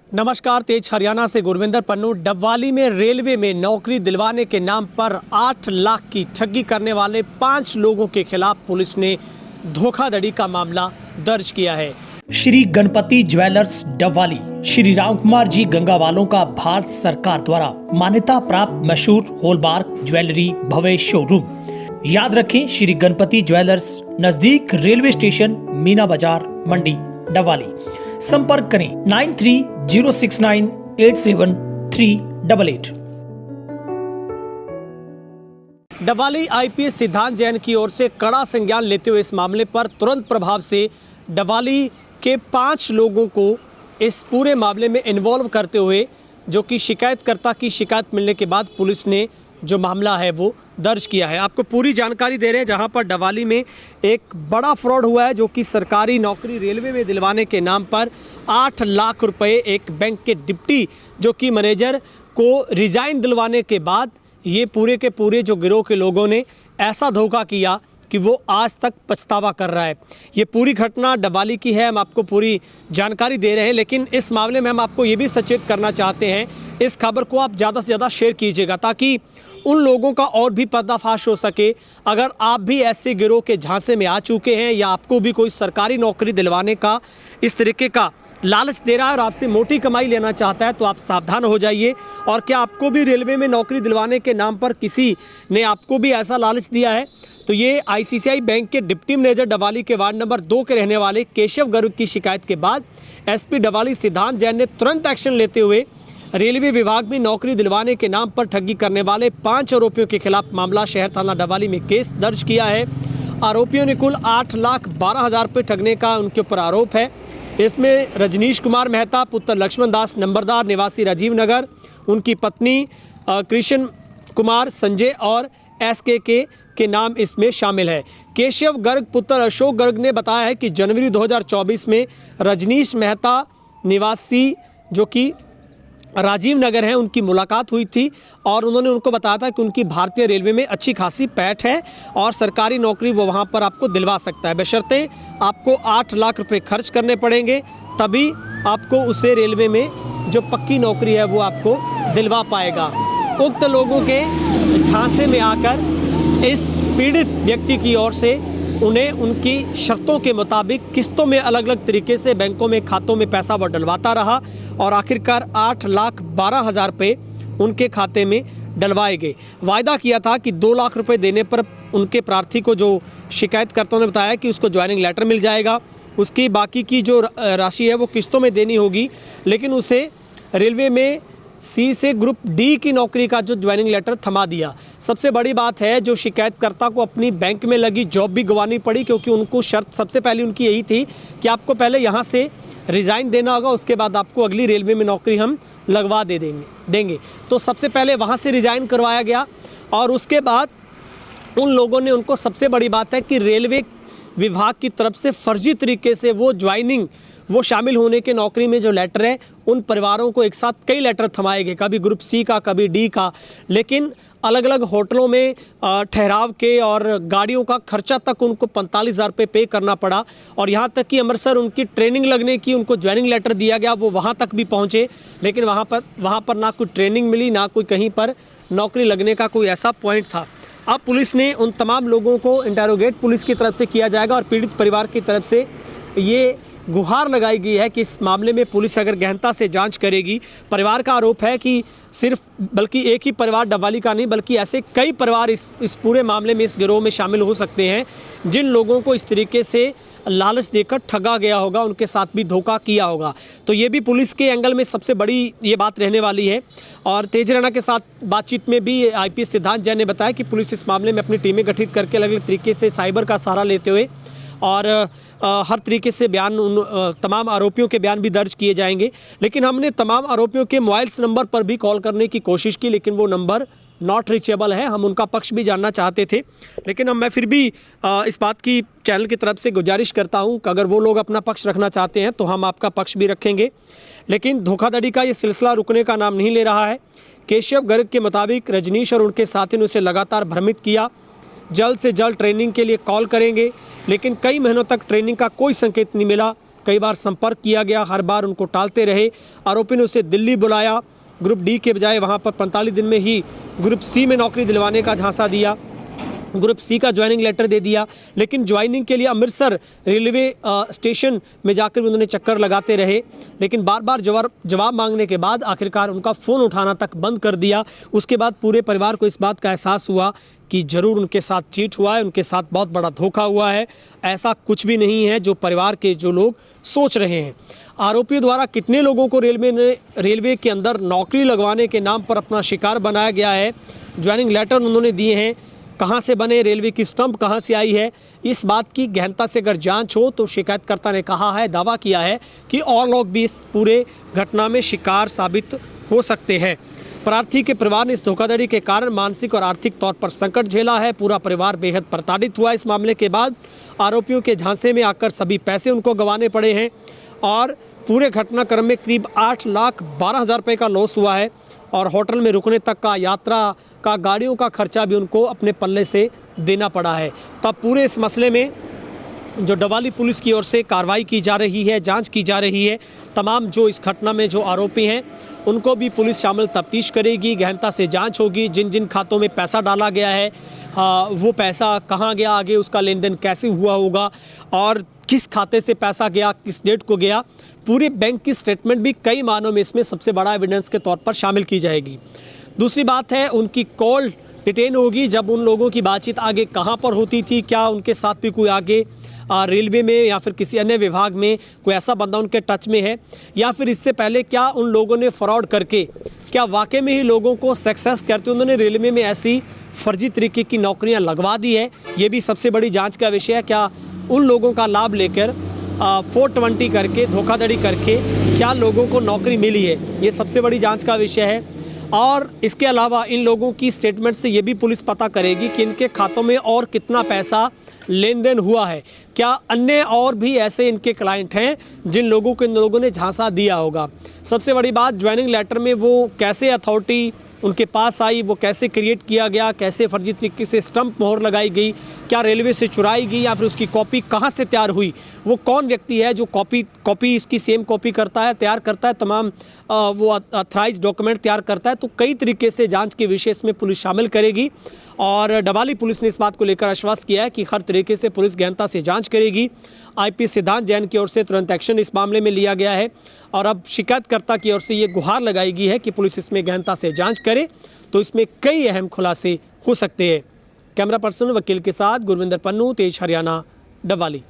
नमस्कार, तेज हरियाणा से गुरविंदर पन्नू। डबवाली में रेलवे में नौकरी दिलवाने के नाम पर 8 लाख की ठगी करने वाले 5 लोगों के खिलाफ पुलिस ने धोखाधड़ी का मामला दर्ज किया है। श्री गणपति ज्वेलर्स डबवाली, श्री राम कुमार जी गंगावालों का भारत सरकार द्वारा मान्यता प्राप्त मशहूर हॉलमार्क ज्वेलरी भव्य शोरूम। याद रखें, श्री गणपति ज्वेलर्स, नजदीक रेलवे स्टेशन, मीना बाजार, मंडी, डबवाली। संपर्क करें 9306987388। डबवाली आईपीएस सिद्धांत जैन की ओर से कड़ा संज्ञान लेते हुए इस मामले पर तुरंत प्रभाव से डबवाली के 5 लोगों को इस पूरे मामले में इन्वॉल्व करते हुए, जो कि शिकायतकर्ता की शिकायत मिलने के बाद पुलिस ने जो मामला है वो दर्ज किया है। आपको पूरी जानकारी दे रहे हैं, जहां पर डबवाली में एक बड़ा फ्रॉड हुआ है, जो कि सरकारी नौकरी रेलवे में दिलवाने के नाम पर 8 लाख रुपए एक बैंक के डिप्टी जो कि मैनेजर को रिजाइन दिलवाने के बाद ये पूरे के पूरे जो गिरोह के लोगों ने ऐसा धोखा किया कि वो आज तक पछतावा कर रहा है। ये पूरी घटना डबवाली की है, हम आपको पूरी जानकारी दे रहे हैं, लेकिन इस मामले में हम आपको ये भी सचेत करना चाहते हैं, इस खबर को आप ज़्यादा से ज़्यादा शेयर कीजिएगा ताकि उन लोगों का और भी पर्दाफाश हो सके। अगर आप भी ऐसे गिरोह के झांसे में आ चुके हैं या आपको भी कोई सरकारी नौकरी दिलवाने का इस तरीके का लालच दे रहा है और आपसे मोटी कमाई लेना चाहता है, तो आप सावधान हो जाइए। और क्या आपको भी रेलवे में नौकरी दिलवाने के नाम पर किसी ने आपको भी ऐसा लालच दिया है? तो ये आईसीआईसीआई बैंक के डिप्टी मैनेजर डबवाली के वार्ड नंबर 2 के रहने वाले केशव गर्ग की शिकायत के बाद एसपी डबवाली सिद्धांत जैन ने तुरंत एक्शन लेते हुए रेलवे विभाग में नौकरी दिलवाने के नाम पर ठगी करने वाले 5 आरोपियों के खिलाफ मामला शहर थाना डबवाली में केस दर्ज किया है। आरोपियों ने कुल 8,12,000 रुपये ठगने का उनके ऊपर आरोप है। इसमें रजनीश कुमार मेहता पुत्र लक्ष्मण दास नंबरदार निवासी राजीव नगर, उनकी पत्नी कृष्ण कुमार संजय और एसके के नाम इसमें शामिल है। केशव गर्ग पुत्र अशोक गर्ग ने बताया है कि जनवरी 2024 में रजनीश मेहता निवासी जो कि राजीव नगर है, उनकी मुलाकात हुई थी और उन्होंने उनको बताया था कि उनकी भारतीय रेलवे में अच्छी खासी पैठ है और सरकारी नौकरी वो वहाँ पर आपको दिलवा सकता है, बशर्ते आपको 8 लाख रुपए खर्च करने पड़ेंगे, तभी आपको उसे रेलवे में जो पक्की नौकरी है वो आपको दिलवा पाएगा। उक्त लोगों के झांसे में आकर इस पीड़ित व्यक्ति की ओर से उन्हें उनकी शर्तों के मुताबिक किस्तों में अलग अलग तरीके से बैंकों में खातों में पैसा वो डलवाता रहा और आखिरकार 8,12,000 रुपये उनके खाते में डलवाए गए। वायदा किया था कि 2 लाख रुपए देने पर उनके प्रार्थी को, जो शिकायतकर्ताओं ने बताया कि उसको ज्वाइनिंग लेटर मिल जाएगा, उसकी बाकी की जो राशि है वो किस्तों में देनी होगी, लेकिन उसे रेलवे में सी से ग्रुप डी की नौकरी का जो ज्वाइनिंग लेटर थमा दिया। सबसे बड़ी बात है, जो शिकायतकर्ता को अपनी बैंक में लगी जॉब भी गंवानी पड़ी, क्योंकि उनको शर्त सबसे पहले उनकी यही थी कि आपको पहले यहाँ से रिज़ाइन देना होगा, उसके बाद आपको अगली रेलवे में नौकरी हम लगवा देंगे। तो सबसे पहले वहाँ से रिज़ाइन करवाया गया और उसके बाद उन लोगों ने, उनको सबसे बड़ी बात है कि रेलवे विभाग की तरफ से फर्जी तरीके से वो शामिल होने के नौकरी में जो लेटर है, उन परिवारों को एक साथ कई लेटर थमाए गए, कभी ग्रुप सी का, कभी डी का, लेकिन अलग अलग होटलों में ठहराव के और गाड़ियों का खर्चा तक उनको 45,000 रुपये पे करना पड़ा। और यहाँ तक कि अमृतसर उनकी ट्रेनिंग लगने की उनको ज्वाइनिंग लेटर दिया गया, वो वहाँ तक भी पहुँचे, लेकिन वहाँ पर ना कोई ट्रेनिंग मिली, ना कोई कहीं पर नौकरी लगने का कोई ऐसा पॉइंट था। अब पुलिस ने उन तमाम लोगों को इंटेरोगेट पुलिस की तरफ से किया जाएगा और पीड़ित परिवार की तरफ से ये गुहार लगाई गई है कि इस मामले में पुलिस अगर गहनता से जांच करेगी। परिवार का आरोप है कि बल्कि एक ही परिवार डबवाली का नहीं, बल्कि ऐसे कई परिवार इस पूरे मामले में, इस गिरोह में शामिल हो सकते हैं, जिन लोगों को इस तरीके से लालच देकर ठगा गया होगा, उनके साथ भी धोखा किया होगा। तो ये भी पुलिस के एंगल में सबसे बड़ी ये बात रहने वाली है। और तेज हरियाणा के साथ बातचीत में भी आईपीएस सिद्धांत जैन ने बताया कि पुलिस इस मामले में अपनी टीमें गठित करके अलग अलग तरीके से साइबर का सहारा लेते हुए और हर तरीके से बयान, उन तमाम आरोपियों के बयान भी दर्ज किए जाएंगे। लेकिन हमने तमाम आरोपियों के मोबाइल्स नंबर पर भी कॉल करने की कोशिश की, लेकिन वो नंबर नॉट रीचेबल है। हम उनका पक्ष भी जानना चाहते थे, लेकिन मैं फिर भी इस बात की चैनल की तरफ से गुजारिश करता हूं कि अगर वो लोग अपना पक्ष रखना चाहते हैं तो हम आपका पक्ष भी रखेंगे। लेकिन धोखाधड़ी का ये सिलसिला रुकने का नाम नहीं ले रहा है। केशव गर्ग के मुताबिक रजनीश और उनके साथी ने उसे लगातार भ्रमित किया, जल्द से जल्द ट्रेनिंग के लिए कॉल करेंगे, लेकिन कई महीनों तक ट्रेनिंग का कोई संकेत नहीं मिला। कई बार संपर्क किया गया, हर बार उनको टालते रहे। आरोपी ने उसे दिल्ली बुलाया, ग्रुप डी के बजाय वहाँ पर 45 दिन में ही ग्रुप सी में नौकरी दिलवाने का झांसा दिया, ग्रुप सी का ज्वाइनिंग लेटर दे दिया। लेकिन ज्वाइनिंग के लिए अमृतसर रेलवे स्टेशन में जाकर भी उन्होंने चक्कर लगाते रहे, लेकिन बार बार जवाब मांगने के बाद आखिरकार उनका फ़ोन उठाना तक बंद कर दिया। उसके बाद पूरे परिवार को इस बात का एहसास हुआ कि ज़रूर उनके साथ चीट हुआ है, उनके साथ बहुत बड़ा धोखा हुआ है। ऐसा कुछ भी नहीं है जो परिवार के जो लोग सोच रहे हैं। आरोपियों द्वारा कितने लोगों को रेलवे के अंदर नौकरी लगवाने के नाम पर अपना शिकार बनाया गया है, ज्वाइनिंग लेटर उन्होंने दिए हैं, कहाँ से बने, रेलवे की स्टंप कहाँ से आई है, इस बात की गहनता से अगर जांच हो तो शिकायतकर्ता ने कहा है, दावा किया है कि और लोग भी इस पूरे घटना में शिकार साबित हो सकते हैं। प्रार्थी के परिवार ने इस धोखाधड़ी के कारण मानसिक और आर्थिक तौर पर संकट झेला है। पूरा परिवार बेहद प्रताड़ित हुआ इस मामले के बाद। आरोपियों के झांसे में आकर सभी पैसे उनको गंवाने पड़े हैं और पूरे घटनाक्रम में करीब 8,12,000 रुपये का लॉस हुआ है और होटल में रुकने तक का, यात्रा का, गाड़ियों का खर्चा भी उनको अपने पल्ले से देना पड़ा है। तब पूरे इस मसले में जो डवाली पुलिस की ओर से कार्रवाई की जा रही है, जांच की जा रही है। तमाम जो इस घटना में जो आरोपी हैं उनको भी पुलिस शामिल तफ्तीश करेगी, गहनता से जांच होगी। जिन जिन खातों में पैसा डाला गया है वो पैसा कहाँ गया, आगे उसका लेन देन कैसे हुआ होगा और किस खाते से पैसा गया, किस डेट को गया, पूरी बैंक की स्टेटमेंट भी कई मानों में इसमें सबसे बड़ा एविडेंस के तौर पर शामिल की जाएगी। दूसरी बात है उनकी कॉल डिटेन होगी, जब उन लोगों की बातचीत आगे कहाँ पर होती थी, क्या उनके साथ भी कोई आगे रेलवे में या फिर किसी अन्य विभाग में कोई ऐसा बंदा उनके टच में है, या फिर इससे पहले क्या उन लोगों ने फ्रॉड करके क्या वाकई में ही लोगों को सक्सेस करते उन्होंने रेलवे में ऐसी फर्जी तरीके की नौकरियां लगवा दी है। ये भी सबसे बड़ी जांच का विषय है। क्या उन लोगों का लाभ लेकर 420 करके, धोखाधड़ी करके क्या लोगों को नौकरी मिली है, ये सबसे बड़ी जांच का विषय है। और इसके अलावा इन लोगों की स्टेटमेंट से ये भी पुलिस पता करेगी कि इनके खातों में और कितना पैसा लेन देन हुआ है, क्या अन्य और भी ऐसे इनके क्लाइंट हैं जिन लोगों को इन लोगों ने झांसा दिया होगा। सबसे बड़ी बात, ज्वाइनिंग लेटर में वो कैसे अथॉरिटी उनके पास आई, वो कैसे क्रिएट किया गया, कैसे फर्जी तरीके से स्टंप मोहर लगाई गई, क्या रेलवे से चुराई गई या फिर उसकी कॉपी कहाँ से तैयार हुई, वो कौन व्यक्ति है जो कॉपी इसकी सेम कॉपी करता है, तैयार करता है, तमाम वो अथराइज डॉक्यूमेंट तैयार करता है। तो कई तरीके से जांच के विषय इसमें पुलिस शामिल करेगी और डवाली पुलिस ने इस बात को लेकर आश्वस्त किया है कि हर तरीके से पुलिस गहनता से जांच करेगी। आईपीएस सिद्धांत जैन की ओर से तुरंत एक्शन इस मामले में लिया गया है और अब शिकायतकर्ता की ओर से ये गुहार लगाई गई है कि पुलिस इसमें गहनता से जांच करे तो इसमें कई अहम खुलासे हो सकते हैं। कैमरा पर्सन वकील के साथ गुरविंदर पन्नू, तेज हरियाणा, डवाली।